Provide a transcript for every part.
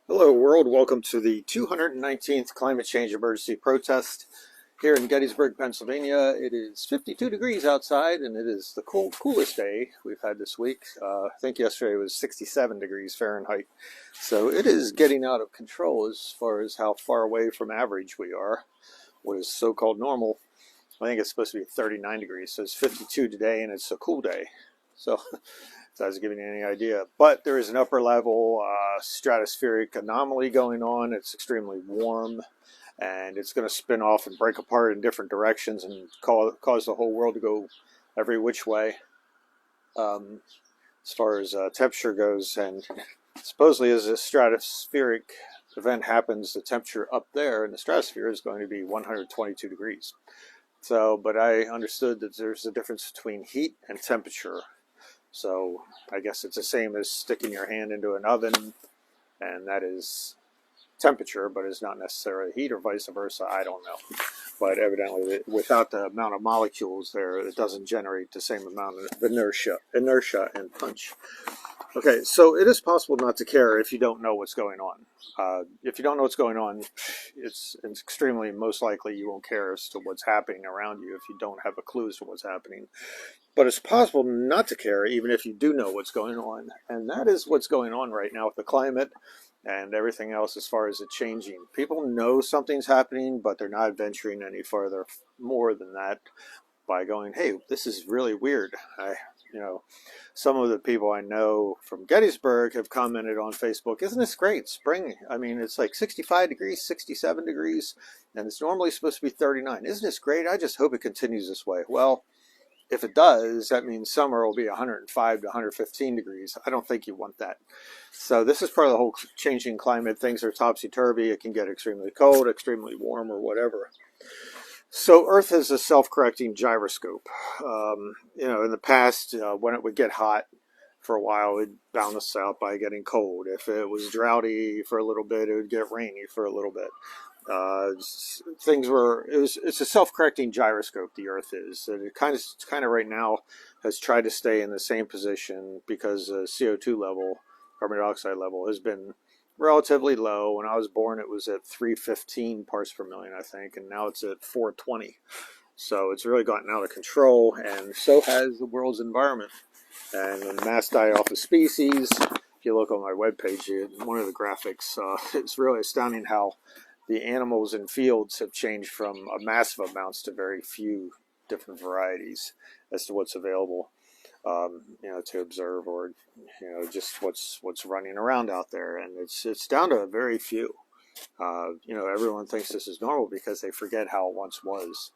Hello world, welcome to the 219th climate change emergency protest here in Gettysburg, Pennsylvania. It is 52 degrees outside and it is the coolest day we've had this week. I think yesterday was 67 degrees Fahrenheit. So it is getting out of control as far as how far away from average we are. What is so-called normal, I think it's supposed to be 39 degrees. So it's 52 today and it's a cool day. So So I was giving you any idea. But there is an upper level stratospheric anomaly going on. It's extremely warm and it's going to spin off and break apart in different directions and cause the whole world to go every which way um, as far as temperature goes. And supposedly as a stratospheric event happens, the temperature up there in the stratosphere is going to be 122 degrees. So, but I understood that there's a difference between heat and temperature. So I guess it's the same as sticking your hand into an oven, and that is temperature, but it's not necessarily heat, or vice versa. I don't know. But evidently, without the amount of molecules there, it doesn't generate the same amount of inertia and punch. Okay, so it is possible not to care if you don't know what's going on. If you don't know what's going on, it's extremely most likely you won't care as to what's happening around you if you don't have a clue as to what's happening. But it's possible not to care even if you do know what's going on. And that is what's going on right now with the climate and everything else as far as it changing. People know something's happening, but they're not venturing any further more than that by going, hey, this is really weird. You know, some of the people I know from Gettysburg have commented on Facebook, isn't this great? Spring, I mean, it's like 65 degrees, 67 degrees, and it's normally supposed to be 39. Isn't this great? I just hope it continues this way. Well, if it does, that means summer will be 105 to 115 degrees. I don't think you want that. So this is part of the whole changing climate. Things are topsy-turvy. It can get extremely cold, extremely warm, or whatever. So Earth is a self-correcting gyroscope. In the past, when it would get hot for a while, it would balance out by getting cold. If it was droughty for a little bit, it would get rainy for a little bit. It's a self-correcting gyroscope, the Earth is. And it kind of right now has tried to stay in the same position because the CO2 level, carbon dioxide level, has been relatively low. When I was born, it was at 315 parts per million, I think, and now it's at 420. So it's really gotten out of control, and so has the world's environment. And the mass die-off of species, if you look on my webpage, one of the graphics, it's really astounding how the animals in fields have changed from massive amounts to very few different varieties as to what's available. To observe, or just what's running around out there, and it's down to a very few. Everyone thinks this is normal because they forget how it once was.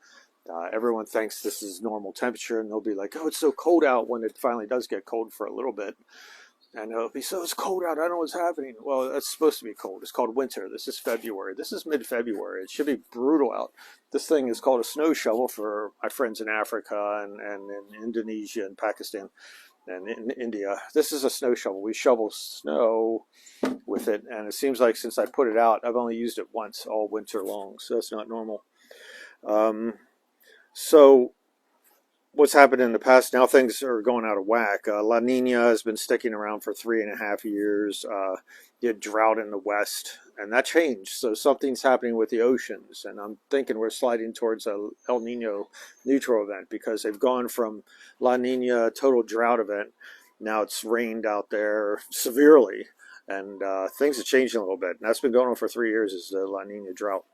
Everyone thinks this is normal temperature, and they'll be like, "Oh, it's so cold out," when it finally does get cold for a little bit. And it'll be, so it's cold out, I don't know what's happening. Well, it's supposed to be cold. It's called winter. This is February. This is mid-February. It should be brutal out. This thing is called a snow shovel for my friends in Africa and in Indonesia and Pakistan and in India. This is a snow shovel. We shovel snow with it, and it seems like since I put it out, I've only used it once all winter long, so that's not normal. So what's happened in the past, now things are going out of whack. La Nina has been sticking around for 3.5 years. You had drought in the west, and that changed. So something's happening with the oceans, and I'm thinking we're sliding towards a El Nino neutral event because they've gone from La Nina total drought event. Now it's rained out there severely, and things are changing a little bit. And that's been going on for 3 years, is the La Nina drought.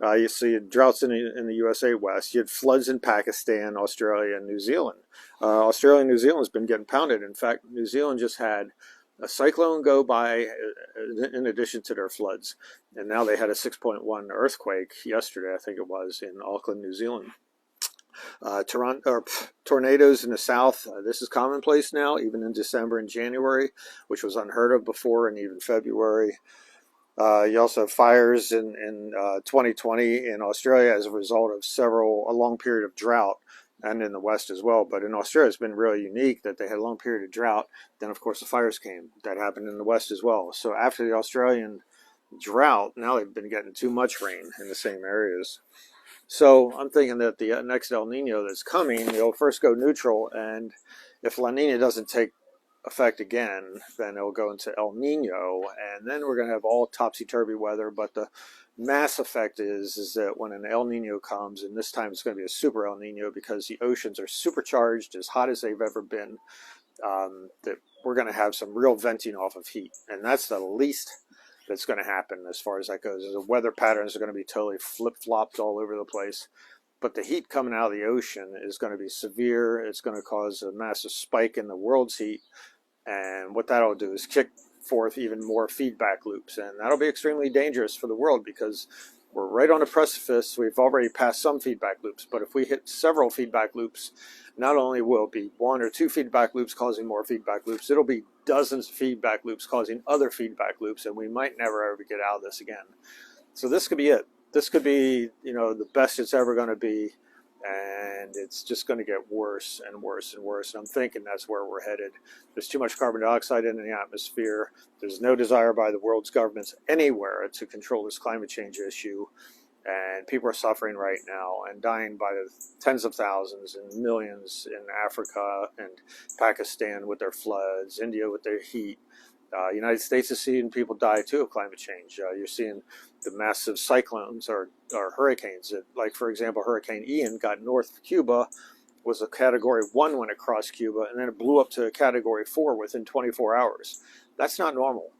You see droughts in the USA West. You had floods in Pakistan, Australia, and New Zealand. Australia and New Zealand has been getting pounded. In fact, New Zealand just had a cyclone go by in addition to their floods. And now they had a 6.1 earthquake yesterday, I think it was, in Auckland, New Zealand. Tornadoes in the south. This is commonplace now, even in December and January, which was unheard of before, and even February. You also have fires in 2020 in Australia as a result of a long period of drought, and in the West as well. But in Australia, it's been really unique that they had a long period of drought. Then, of course, the fires came. That happened in the West as well. So after the Australian drought, now they've been getting too much rain in the same areas. So I'm thinking that the next El Nino that's coming, it'll first go neutral, and if La Nina doesn't take effect again, then it'll go into El Nino, and then we're going to have all topsy-turvy weather. But the mass effect is that when an El Nino comes, and this time it's going to be a super El Nino because the oceans are supercharged, as hot as they've ever been, that we're going to have some real venting off of heat, and that's the least that's going to happen as far as that goes. The weather patterns are going to be totally flip-flopped all over the place. But the heat coming out of the ocean is going to be severe. It's going to cause a massive spike in the world's heat. And what that'll do is kick forth even more feedback loops. And that'll be extremely dangerous for the world because we're right on a precipice. We've already passed some feedback loops. But if we hit several feedback loops, not only will it be one or two feedback loops causing more feedback loops, it'll be dozens of feedback loops causing other feedback loops. And we might never ever get out of this again. So this could be it. This could be, the best it's ever going to be, and it's just going to get worse and worse and worse. And I'm thinking that's where we're headed. There's too much carbon dioxide in the atmosphere. There's no desire by the world's governments anywhere to control this climate change issue, and people are suffering right now and dying by the tens of thousands and millions in Africa and Pakistan with their floods, India with their heat. United States is seeing people die too of climate change. You're seeing the massive cyclones or hurricanes. Like, for example, Hurricane Ian got north of Cuba, was a Category 1 when it crossed Cuba, and then it blew up to a Category 4 within 24 hours. That's not normal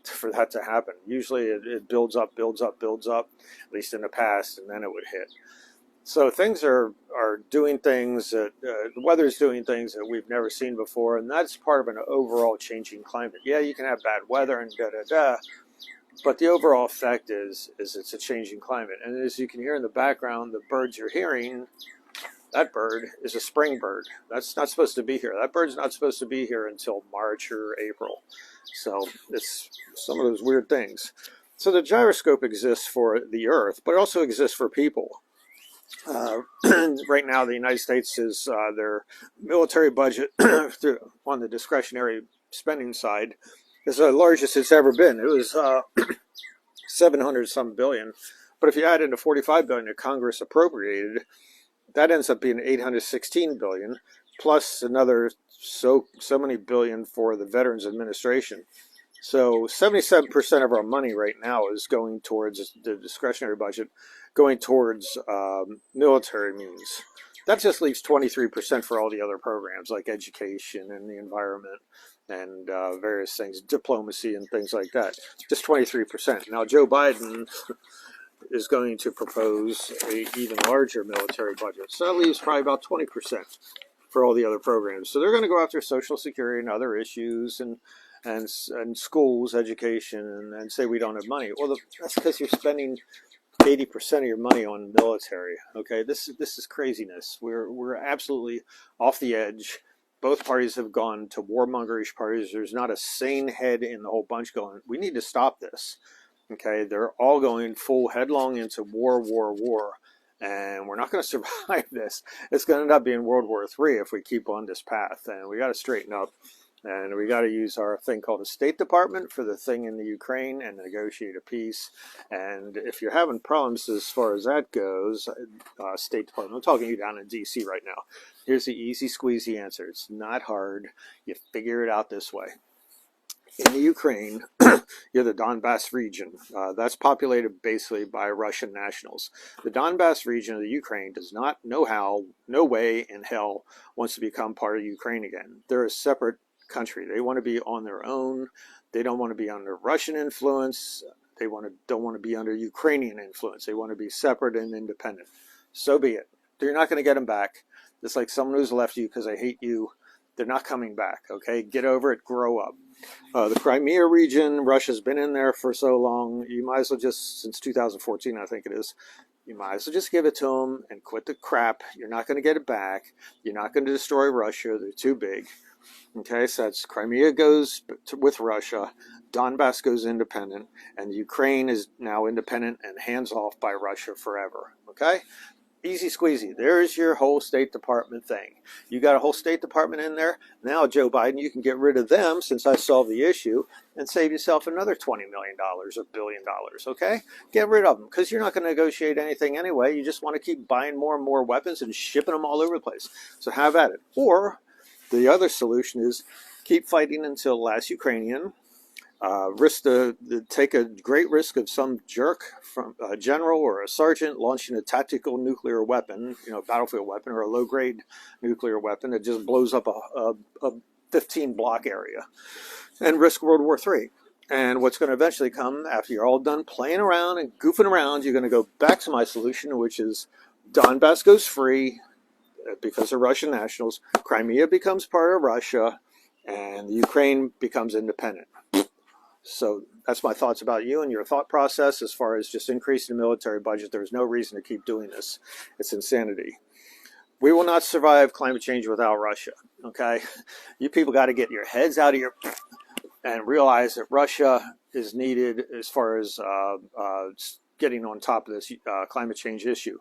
for that to happen. Usually it builds up, at least in the past, and then it would hit. So things are doing things, the weather's doing things that we've never seen before, and that's part of an overall changing climate. Yeah, you can have bad weather and da-da-da, but the overall effect is it's a changing climate. And as you can hear in the background, the birds you're hearing, that bird is a spring bird. That's not supposed to be here. That bird's not supposed to be here until March or April. So it's some of those weird things. So the gyroscope exists for the Earth, but it also exists for people. Right now, the United States is their military budget on the discretionary spending side is the largest it's ever been. It was 700 some billion, but if you add in the 45 billion that Congress appropriated, that ends up being 816 billion, plus another so many billion for the Veterans Administration. So 77% of our money right now is going towards the discretionary budget, going towards military means. That just leaves 23% for all the other programs like education and the environment and various things, diplomacy and things like that. Just 23%. Now Joe Biden is going to propose an even larger military budget. So that leaves probably about 20% for all the other programs. So they're going to go after Social Security and other issues and schools, education, and say we don't have money. Well, that's because you're spending 80% of your money on military. Okay, this is craziness. We're absolutely off the edge. Both parties have gone to warmongerish parties. There's not a sane head in the whole bunch going, we need to stop this. Okay, they're all going full headlong into war, and we're not going to survive this. It's going to end up being World War III if we keep on this path, and we got to straighten up. And we got to use our thing called the State Department for the thing in the Ukraine and negotiate a peace. And if you're having problems as far as that goes, State Department, I'm talking to you down in D.C. right now. Here's the easy squeezy answer. It's not hard. You figure it out this way. In the Ukraine, you're the Donbass region. That's populated basically by Russian nationals. The Donbass region of the Ukraine does not know how, no way in hell wants to become part of Ukraine again. They're a separate country. They want to be on their own. They don't want to be under Russian influence. They don't want to be under Ukrainian influence. They want to be separate and independent. So be it. You're not going to get them back. It's like someone who's left you because they hate you. They're not coming back. Okay, get over it. Grow up. The Crimea region, Russia's been in there for so long. You might as well just, since 2014, I think it is, you might as well just give it to them and quit the crap. You're not going to get it back. You're not going to destroy Russia. They're too big. Okay, so that's Crimea goes with Russia, Donbass goes independent, and Ukraine is now independent and hands off by Russia forever. Okay? Easy squeezy. There's your whole State Department thing. You got a whole State Department in there. Now, Joe Biden, you can get rid of them since I solved the issue and save yourself another $20 million or $1 billion. Okay? Get rid of them because you're not going to negotiate anything anyway. You just want to keep buying more and more weapons and shipping them all over the place. So have at it. Or the other solution is keep fighting until the last Ukrainian. Take a great risk of some jerk from a general or a sergeant launching a tactical nuclear weapon, battlefield weapon, or a low-grade nuclear weapon that just blows up a 15-block area, and risk World War III. And what's going to eventually come after you're all done playing around and goofing around, you're going to go back to my solution, which is Donbass goes free because of Russian nationals, Crimea becomes part of Russia, and Ukraine becomes independent. So that's my thoughts about you and your thought process as far as just increasing the military budget. There's no reason to keep doing this. It's insanity. We will not survive climate change without Russia, okay? You people got to get your heads out of your and realize that Russia is needed as far as getting on top of this climate change issue.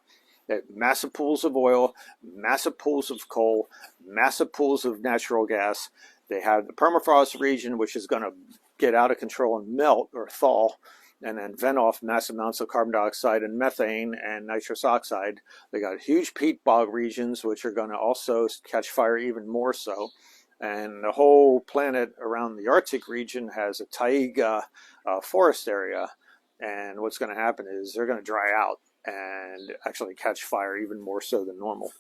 Massive pools of oil, massive pools of coal, massive pools of natural gas. They have the permafrost region, which is going to get out of control and melt or thaw and then vent off massive amounts of carbon dioxide and methane and nitrous oxide. They got huge peat bog regions, which are going to also catch fire even more so. And the whole planet around the Arctic region has a taiga forest area. And what's going to happen is they're going to dry out and actually catch fire even more so than normal.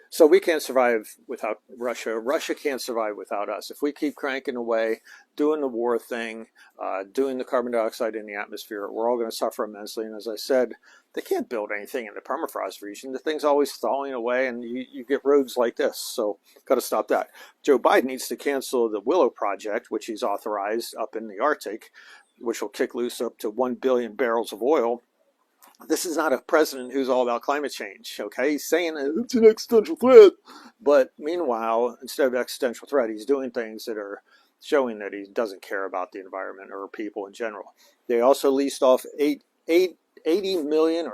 So we can't survive without Russia. Russia can't survive without us. If we keep cranking away, doing the war thing, doing the carbon dioxide in the atmosphere, we're all going to suffer immensely. And as I said, they can't build anything in the permafrost region. The thing's always thawing away, and you get roads like this. So got to stop that. Joe Biden needs to cancel the Willow Project, which he's authorized up in the Arctic, which will kick loose up to 1 billion barrels of oil. This is not a president who's all about climate change, okay? He's saying it's an existential threat. But meanwhile, instead of existential threat, he's doing things that are showing that he doesn't care about the environment or people in general. They also leased off 8 million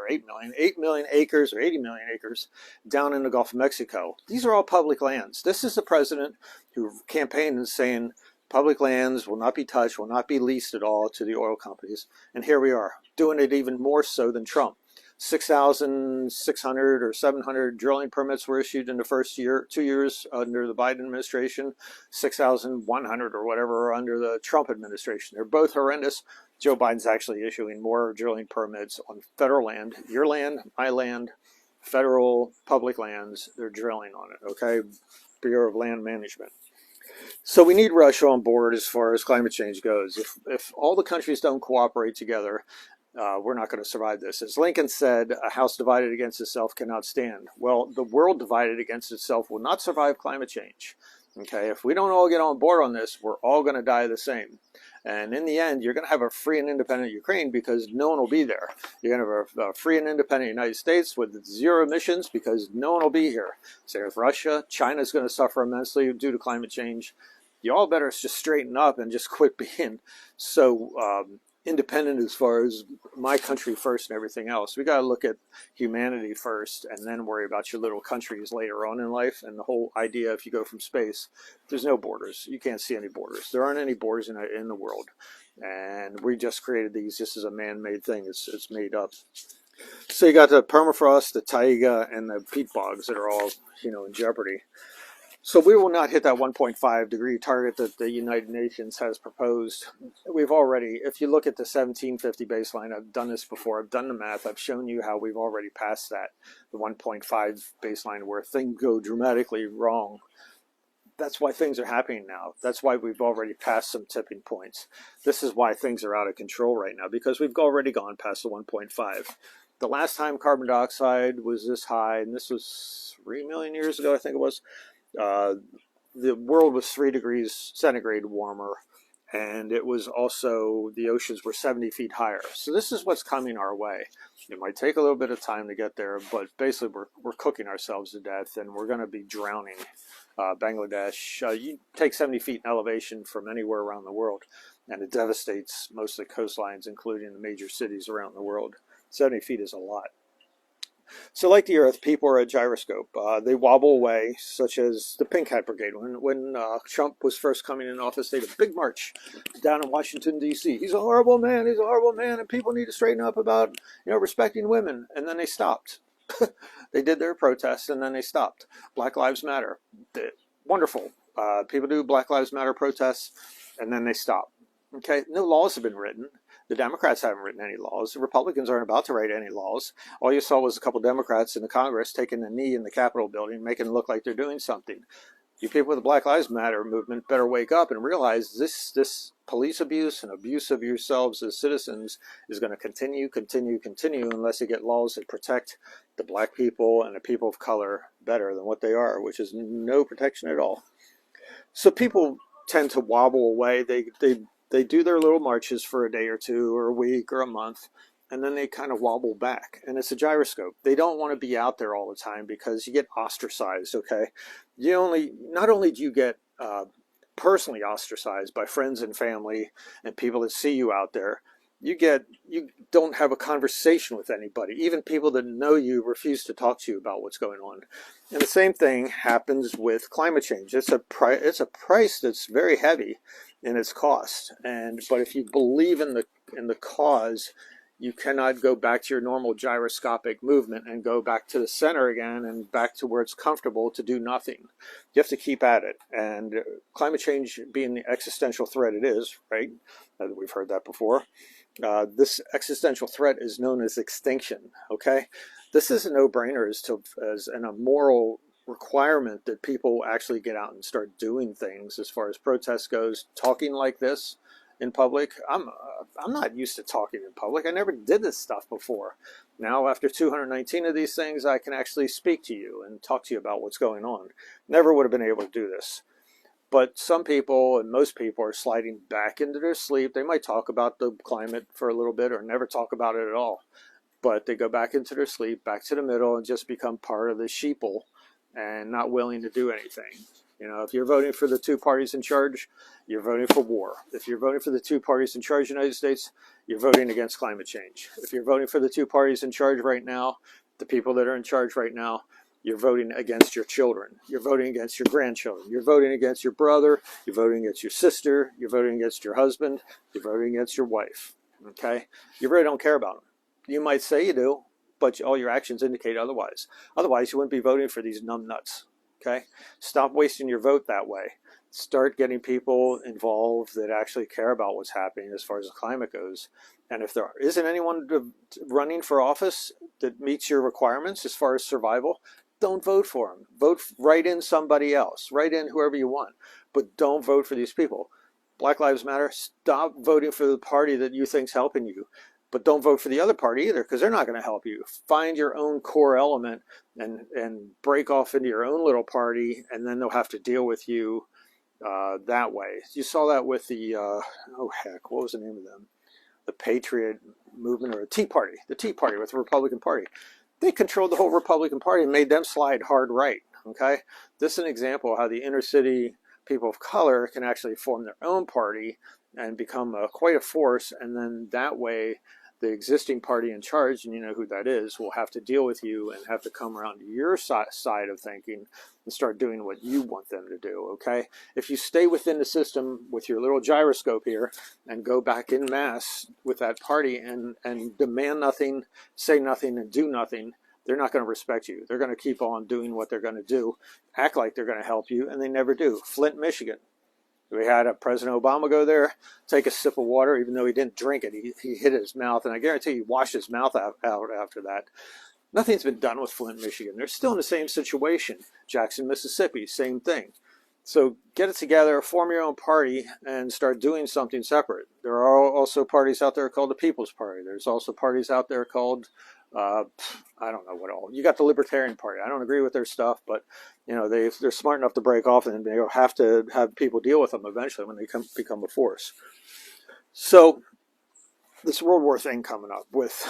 acres or 80 million acres down in the Gulf of Mexico. These are all public lands. This is the president who campaigned and saying public lands will not be touched, will not be leased at all to the oil companies. And here we are, doing it even more so than Trump. 6,600 or 700 drilling permits were issued in the first 2 years under the Biden administration, 6,100 or whatever under the Trump administration. They're both horrendous. Joe Biden's actually issuing more drilling permits on federal land, your land, my land, federal public lands. They're drilling on it, okay? Bureau of Land Management. So we need Russia on board as far as climate change goes. If all the countries don't cooperate together, we're not going to survive this. As Lincoln said, a house divided against itself cannot stand. Well, the world divided against itself will not survive climate change. Okay, if we don't all get on board on this, we're all going to die the same. And in the end, you're going to have a free and independent Ukraine because no one will be there. You're going to have a free and independent United States with zero emissions because no one will be here. Same with Russia. China's going to suffer immensely due to climate change. You all better just straighten up and just quit being so independent as far as my country first and everything else. We got to look at humanity first and then worry about your little countries later on in life. And the whole idea, if you go from space, there's no borders. You can't see any borders. There aren't any borders in the world. And we just created these. This is a man-made thing. It's made up. So you got the permafrost, the taiga, and the peat bogs that are all, in jeopardy. So we will not hit that 1.5 degree target that the United Nations has proposed. We've already, if you look at the 1750 baseline, I've done this before, I've done the math, I've shown you how we've already passed that, the 1.5 baseline where things go dramatically wrong. That's why things are happening now. That's why we've already passed some tipping points. This is why things are out of control right now, because we've already gone past the 1.5. The last time carbon dioxide was this high, and this was 3 million years ago, I think it was, the world was 3 degrees centigrade warmer, and it was also, the oceans were 70 feet higher. So this is what's coming our way. It might take a little bit of time to get there, but basically we're cooking ourselves to death, and we're going to be drowning. Bangladesh, you take 70 feet in elevation from anywhere around the world, and it devastates most of the coastlines, including the major cities around the world. 70 feet is a lot. So like the Earth, people are a gyroscope. They wobble away, such as the Pink Hat Brigade. When Trump was first coming in office, they had a big march down in Washington, D.C. He's a horrible man, and people need to straighten up about respecting women. And then they stopped. They did their protests, and then they stopped. Black Lives Matter. Wonderful. People do Black Lives Matter protests, and then they stop. Okay, no laws have been written. The Democrats haven't written any laws. The Republicans aren't about to write any laws. All you saw was a couple Democrats in the Congress taking a knee in the Capitol building, making it look like they're doing something. You people with the Black Lives Matter movement better wake up and realize this police abuse and abuse of yourselves as citizens is going to continue unless you get laws that protect the black people and the people of color better than what they are, which is no protection at all. So people tend to wobble away. They do their little marches for a day or two or a week or a month, and then they kind of wobble back. And it's a gyroscope. They don't want to be out there all the time because you get ostracized, okay? Not only do you get personally ostracized by friends and family and people that see you out there, you don't have a conversation with anybody. Even people that know you refuse to talk to you about what's going on. And the same thing happens with climate change. It's a price that's very heavy in its cost. But if you believe in the cause, you cannot go back to your normal gyroscopic movement and go back to the center again and back to where it's comfortable to do nothing. You have to keep at it. And climate change being the existential threat it is, right? We've heard that before. This existential threat is known as extinction, okay? This is a no-brainer as a moral requirement that people actually get out and start doing things as far as protest goes. Talking like this in public, I'm not used to talking in public. I never did this stuff before. Now, after 219 of these things, I can actually speak to you and talk to you about what's going on. Never would have been able to do this. But some people, and most people, are sliding back into their sleep. They might talk about the climate for a little bit or never talk about it at all. But they go back into their sleep, back to the middle, and just become part of the sheeple and not willing to do anything. You know, if you're voting for the two parties in charge, you're voting for war. If you're voting for the two parties in charge of the United States, you're voting against climate change. If you're voting for the two parties in charge right now, the people that are in charge right now, you're voting against your children. You're voting against your grandchildren. You're voting against your brother. You're voting against your sister. You're voting against your husband. You're voting against your wife. Okay? You really don't care about them. You might say you do, but all your actions indicate otherwise. Otherwise, you wouldn't be voting for these numbnuts. Okay? Stop wasting your vote that way. Start getting people involved that actually care about what's happening as far as the climate goes. And if there isn't anyone running for office that meets your requirements as far as survival, don't vote for them. Write in somebody else. Write in whoever you want. But don't vote for these people. Black Lives Matter, stop voting for the party that you think's helping you. But don't vote for the other party either, because they're not going to help you. Find your own core element and break off into your own little party, and then they'll have to deal with you that way. You saw that with the, what was the name of them? The Patriot Movement, or the Tea Party with the Republican Party. They controlled the whole Republican Party and made them slide hard right, okay? This is an example of how the inner city people of color can actually form their own party and become quite a force, and then that way the existing party in charge, and you know who that is, will have to deal with you and have to come around to your side of thinking and start doing what you want them to do, okay? If you stay within the system with your little gyroscope here and go back in mass with that party and demand nothing, say nothing, and do nothing, they're not going to respect you. They're going to keep on doing what they're going to do, act like they're going to help you, and they never do. Flint, Michigan. We had President Obama go there, take a sip of water, even though he didn't drink it. He hit his mouth, and I guarantee he washed his mouth out after that. Nothing's been done with Flint, Michigan. They're still in the same situation. Jackson, Mississippi, same thing. So get it together, form your own party, and start doing something separate. There are also parties out there called the People's Party. There's also parties out there called, I don't know what all. You got the Libertarian Party. I don't agree with their stuff, but you know they're smart enough to break off, and they'll have to have people deal with them eventually when they become a force. So this World War thing coming up with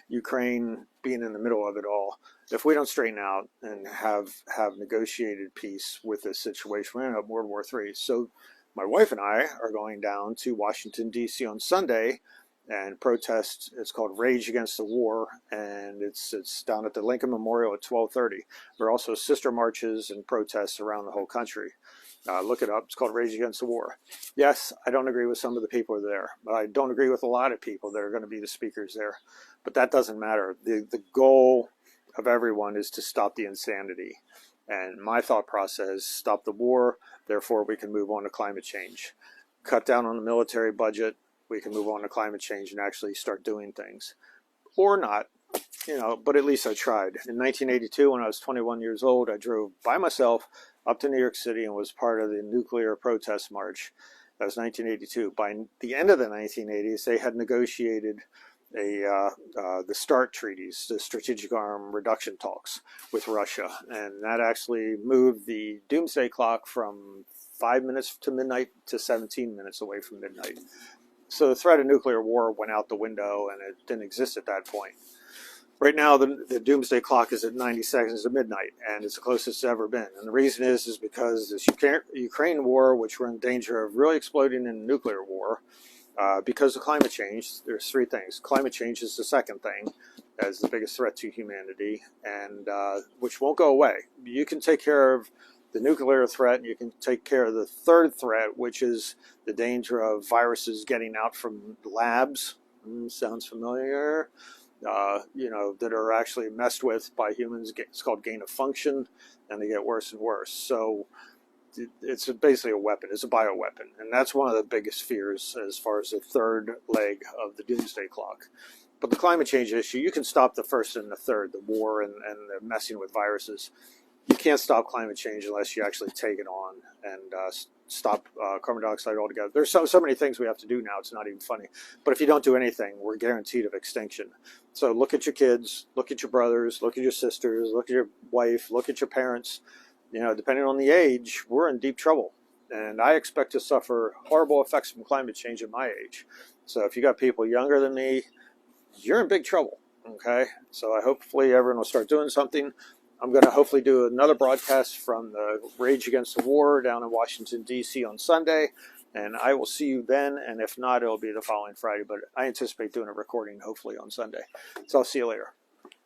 Ukraine being in the middle of it all, if we don't straighten out and have negotiated peace with this situation, we're going to have World War III. So my wife and I are going down to Washington, D.C. on Sunday and protest. It's called Rage Against the War, and it's down at the Lincoln Memorial at 12:30. There are also sister marches and protests around the whole country. Look it up. It's called Rage Against the War. Yes, I don't agree with some of the people there, but I don't agree with a lot of people that are going to be the speakers there. But that doesn't matter. The goal of everyone is to stop the insanity. And my thought process: stop the war, therefore we can move on to climate change. Cut down on the military budget, we can move on to climate change and actually start doing things. Or not, but at least I tried. In 1982, when I was 21 years old, I drove by myself up to New York City and was part of the nuclear protest march. That was 1982. By the end of the 1980s, they had negotiated the START treaties, the strategic arm reduction talks with Russia, and that actually moved the doomsday clock from 5 minutes to midnight to 17 minutes away from midnight. So the threat of nuclear war went out the window, and it didn't exist at that point. Right now, the doomsday clock is at 90 seconds to midnight, and it's the closest it's ever been. And the reason is because this Ukraine war, which we're in danger of really exploding in nuclear war, because of climate change. There's three things. Climate change is the second thing, as the biggest threat to humanity, and which won't go away. You can take care of the nuclear threat, and you can take care of the third threat, which is the danger of viruses getting out from labs. Sounds familiar? That are actually messed with by humans. It's called gain of function, and they get worse and worse. So it's basically a weapon. It's a bioweapon, and that's one of the biggest fears as far as the third leg of the doomsday clock. But the climate change issue, you can stop the first and the third, the war and the messing with viruses. You can't stop climate change unless you actually take it on and stop carbon dioxide altogether. There's so many things we have to do now, it's not even funny. But if you don't do anything, we're guaranteed of extinction. So look at your kids, look at your brothers, look at your sisters, look at your wife, look at your parents. Depending on the age, we're in deep trouble. And I expect to suffer horrible effects from climate change at my age. So if you got people younger than me, you're in big trouble, okay? So hopefully everyone will start doing something. I'm going to hopefully do another broadcast from the Rage Against the War down in Washington, D.C. on Sunday. And I will see you then. And if not, it'll be the following Friday. But I anticipate doing a recording hopefully on Sunday. So I'll see you later.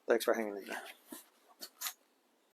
Thanks for hanging in there.